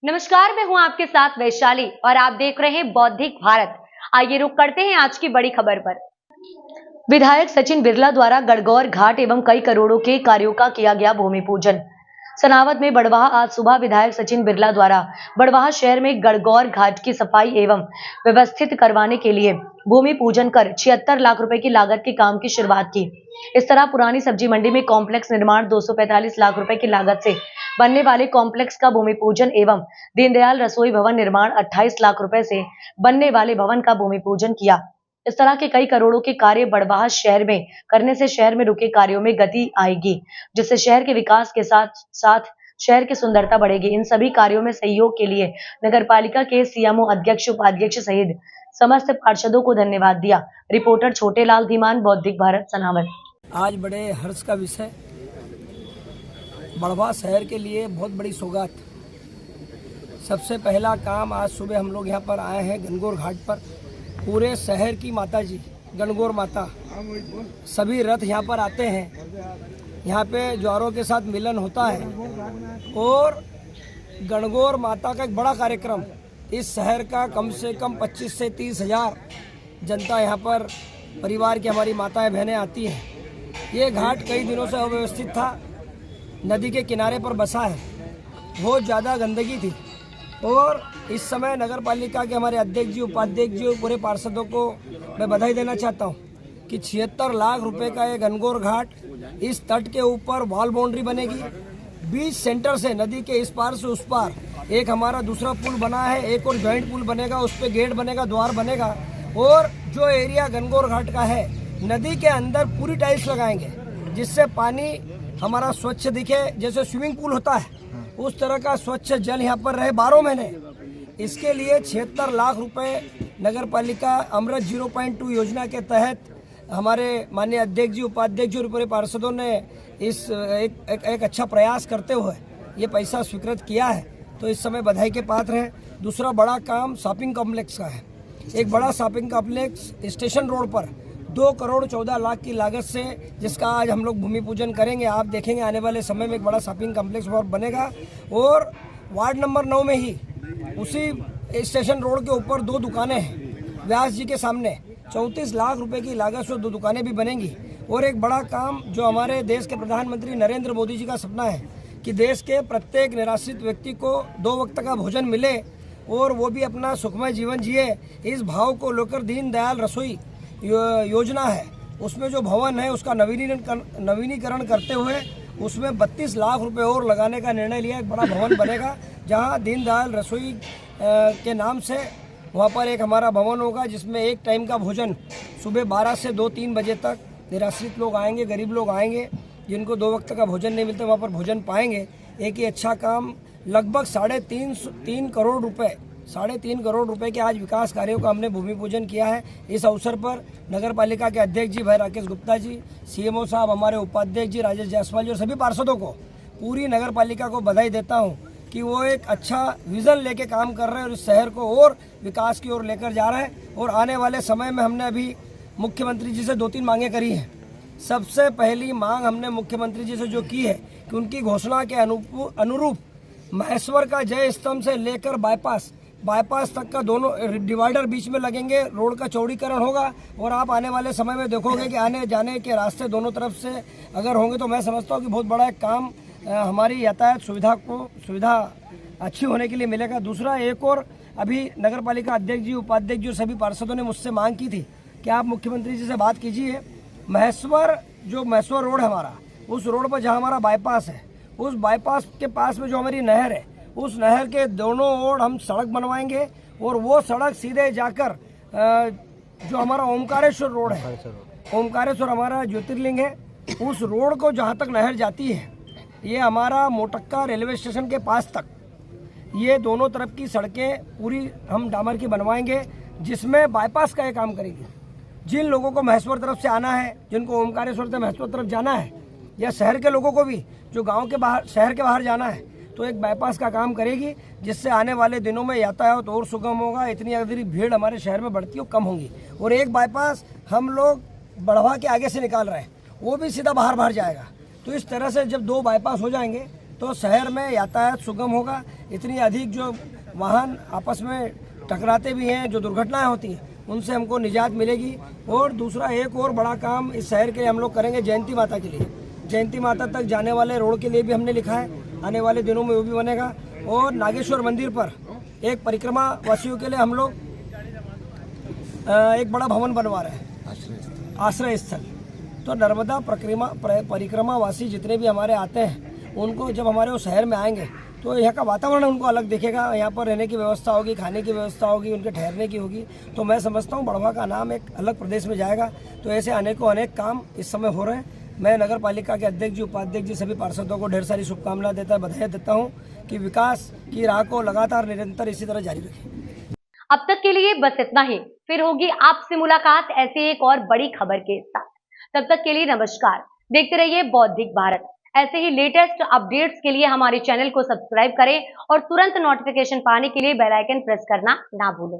नमस्कार, मैं हूं आपके साथ वैशाली और आप देख रहे हैं बौद्धिक भारत। आइए रुक करते हैं आज की बड़ी खबर पर। विधायक सचिन बिरला द्वारा गणगौर घाट एवं कई करोड़ों के कार्यों का किया गया भूमि पूजन। सनावद में बड़वाह आज सुबह विधायक सचिन बिरला द्वारा बड़वाह शहर में गणगौर घाट की सफाई एवं व्यवस्थित करवाने के लिए भूमि पूजन कर 76 लाख रुपए की लागत के काम की शुरुआत की। इस तरह पुरानी सब्जी मंडी में कॉम्प्लेक्स निर्माण 245 लाख रुपए की लागत से बनने वाले कॉम्प्लेक्स का भूमि पूजन एवं दीनदयाल रसोई भवन निर्माण 28 लाख रुपए से बनने वाले भवन का भूमि पूजन किया। इस तरह के कई करोड़ों के कार्य बड़वाह शहर में करने से शहर में रुके कार्यों में गति आएगी, जिससे शहर के विकास के साथ साथ शहर की सुंदरता बढ़ेगी। इन सभी कार्यों में सहयोग के लिए नगरपालिका के सीएमओ, अध्यक्ष, उपाध्यक्ष सहित समस्त पार्षदों को धन्यवाद दिया। रिपोर्टर छोटेलाल धीमान, बौद्धिक भारत, सनावद। आज बड़े हर्ष का विषय, बड़वाह शहर के लिए बहुत बड़ी सौगात। सबसे पहला काम, आज सुबह हम लोग यहाँ पर आए हैं गणगौर घाट पर। पूरे शहर की माता जी गणगौर माता, सभी रथ यहाँ पर आते हैं। यहाँ पे ज्वारों के साथ मिलन होता है और गणगौर माता का एक बड़ा कार्यक्रम, इस शहर का कम से कम 25 से 30 हज़ार जनता यहाँ पर परिवार की हमारी माताएं बहनें आती हैं। ये घाट कई दिनों से अव्यवस्थित था, नदी के किनारे पर बसा है, बहुत ज़्यादा गंदगी थी और इस समय नगर पालिका के हमारे अध्यक्ष जी, उपाध्यक्ष जी और पूरे पार्षदों को मैं बधाई देना चाहता हूँ कि 76 लाख रुपए का ये गणगौर घाट, इस तट के ऊपर वॉल बाउंड्री बनेगी। बीच सेंटर से नदी के इस पार से उस पार एक हमारा दूसरा पुल बना है, एक और जॉइंट पुल बनेगा, उस पर गेट बनेगा, द्वार बनेगा और जो एरिया गणगौर घाट का है, नदी के अंदर पूरी टाइल्स लगाएंगे जिससे पानी हमारा स्वच्छ दिखे, जैसे स्विमिंग पूल होता है उस तरह का स्वच्छ जल यहाँ पर रहे 12 महीने। इसके लिए 76 लाख रुपए नगर पालिका अमृत 0.2 योजना के तहत हमारे माननीय अध्यक्ष जी, उपाध्यक्ष जी और पूरे पार्षदों ने इस एक अच्छा प्रयास करते हुए ये पैसा स्वीकृत किया है, तो इस समय बधाई के पात्र हैं। दूसरा बड़ा काम शॉपिंग कॉम्प्लेक्स का है। एक बड़ा शॉपिंग कॉम्प्लेक्स स्टेशन रोड पर 2 करोड़ 14 लाख की लागत से, जिसका आज हम लोग भूमि पूजन करेंगे। आप देखेंगे आने वाले समय में एक बड़ा शॉपिंग कॉम्प्लेक्स और बनेगा और वार्ड नंबर 9 में ही उसी स्टेशन रोड के ऊपर 2 दुकानें हैं। व्यास जी के सामने 34 लाख रुपए की लागत से 2 दुकानें भी बनेंगी। और एक बड़ा काम जो हमारे देश के प्रधानमंत्री नरेंद्र मोदी जी का सपना है कि देश के प्रत्येक निराश्रित व्यक्ति को 2 वक्त का भोजन मिले और वो भी अपना सुखमय जीवन जिए, इस भाव को लेकर दीनदयाल रसोई योजना है, उसमें जो भवन है उसका नवीनीकरण करते हुए उसमें 32 लाख रुपए और लगाने का निर्णय लिया। एक बड़ा भवन बनेगा जहां दीनदयाल रसोई के नाम से वहां पर एक हमारा भवन होगा जिसमें एक टाइम का भोजन सुबह 12 से 2-3 बजे तक निराश्रित लोग आएंगे, गरीब लोग आएंगे जिनको 2 वक्त का भोजन नहीं मिलता, वहाँ पर भोजन पाएंगे। एक ही अच्छा काम, लगभग 3.5 करोड़ रुपए 3.5 करोड़ रुपए के आज विकास कार्यों का हमने भूमि पूजन किया है। इस अवसर पर नगर पालिका के अध्यक्ष जी भाई राकेश गुप्ता जी, सीएमओ साहब, हमारे उपाध्यक्ष जी राजेश जायसवाल जी और सभी पार्षदों को, पूरी नगर पालिका को बधाई देता हूं कि वो एक अच्छा विजन लेके काम कर रहे हैं और इस शहर को और विकास की ओर लेकर जा रहे हैं। और आने वाले समय में हमने अभी मुख्यमंत्री जी से 2-3 मांगें करी हैं। सबसे पहली मांग हमने मुख्यमंत्री जी से जो की है कि उनकी घोषणा के अनुरूप महेश्वर का जय स्तंभ से लेकर बाईपास तक का दोनों डिवाइडर बीच में लगेंगे, रोड का चौड़ीकरण होगा और आप आने वाले समय में देखोगे कि आने जाने के रास्ते दोनों तरफ से अगर होंगे तो मैं समझता हूँ कि बहुत बड़ा एक काम हमारी यातायात सुविधा अच्छी होने के लिए मिलेगा। दूसरा, एक और अभी नगर पालिका अध्यक्ष जी, उपाध्यक्ष जी और सभी पार्षदों ने मुझसे मांग की थी कि आप मुख्यमंत्री जी से बात कीजिए, महेश्वर रोड है हमारा, उस रोड पर जहाँ हमारा बाईपास है, उस बाईपास के पास में जो हमारी नहर है, उस नहर के दोनों ओर हम सड़क बनवाएंगे और वो सड़क सीधे जाकर जो हमारा ओमकारेश्वर रोड है, ओमकारेश्वर हमारा ज्योतिर्लिंग है, उस रोड को जहाँ तक नहर जाती है, ये हमारा मोटक्का रेलवे स्टेशन के पास तक, ये दोनों तरफ की सड़कें पूरी हम डामर की बनवाएंगे, जिसमें बाईपास का ये काम करेगी। जिन लोगों को महेश्वर तरफ से आना है, जिनको ओमकारेश्वर से महेश्वर तरफ जाना है, या शहर के लोगों को भी जो गाँव के बाहर, शहर के बाहर जाना है, तो एक बाईपास का काम करेगी, जिससे आने वाले दिनों में यातायात और सुगम होगा। इतनी अधिक भीड़ हमारे शहर में बढ़ती है कम होगी। और एक बाईपास हम लोग बड़वाह के आगे से निकाल रहे हैं, वो भी सीधा बाहर जाएगा। तो इस तरह से जब 2 बाईपास हो जाएंगे तो शहर में यातायात सुगम होगा। इतनी अधिक जो वाहन आपस में टकराते भी हैं, जो दुर्घटनाएं होती हैं, उनसे हमको निजात मिलेगी। और दूसरा एक और बड़ा काम इस शहर के लिए हम लोग करेंगे, जयंती माता के लिए। जयंती माता तक जाने वाले रोड के लिए भी हमने लिखा है, आने वाले दिनों में वो भी बनेगा। और नागेश्वर मंदिर पर एक परिक्रमा वासियों के लिए हम लोग एक बड़ा भवन बनवा रहे हैं, आश्रय स्थल। तो नर्मदा परिक्रमा वासी जितने भी हमारे आते हैं, उनको जब हमारे वो शहर में आएंगे तो यहाँ का वातावरण उनको अलग दिखेगा। यहाँ पर रहने की व्यवस्था होगी, खाने की व्यवस्था होगी, उनके ठहरने की होगी। तो मैं समझता हूँ बड़वा का नाम एक अलग प्रदेश में जाएगा। तो ऐसे अनेक काम इस समय हो रहे हैं। मैं नगर पालिका के अध्यक्ष जी, उपाध्यक्ष जी, सभी पार्षदों को ढेर सारी शुभकामनाएं देता, बधाई देता हूँ कि विकास की राह को लगातार निरंतर इसी तरह जारी रखें। अब तक के लिए बस इतना ही। फिर होगी आपसे मुलाकात ऐसी एक और बड़ी खबर के साथ। तब तक के लिए नमस्कार। देखते रहिए बौद्धिक भारत। ऐसे ही लेटेस्ट अपडेट्स के लिए हमारे चैनल को सब्सक्राइब करें और तुरंत नोटिफिकेशन पाने के लिए बेल आइकन प्रेस करना ना भूलें।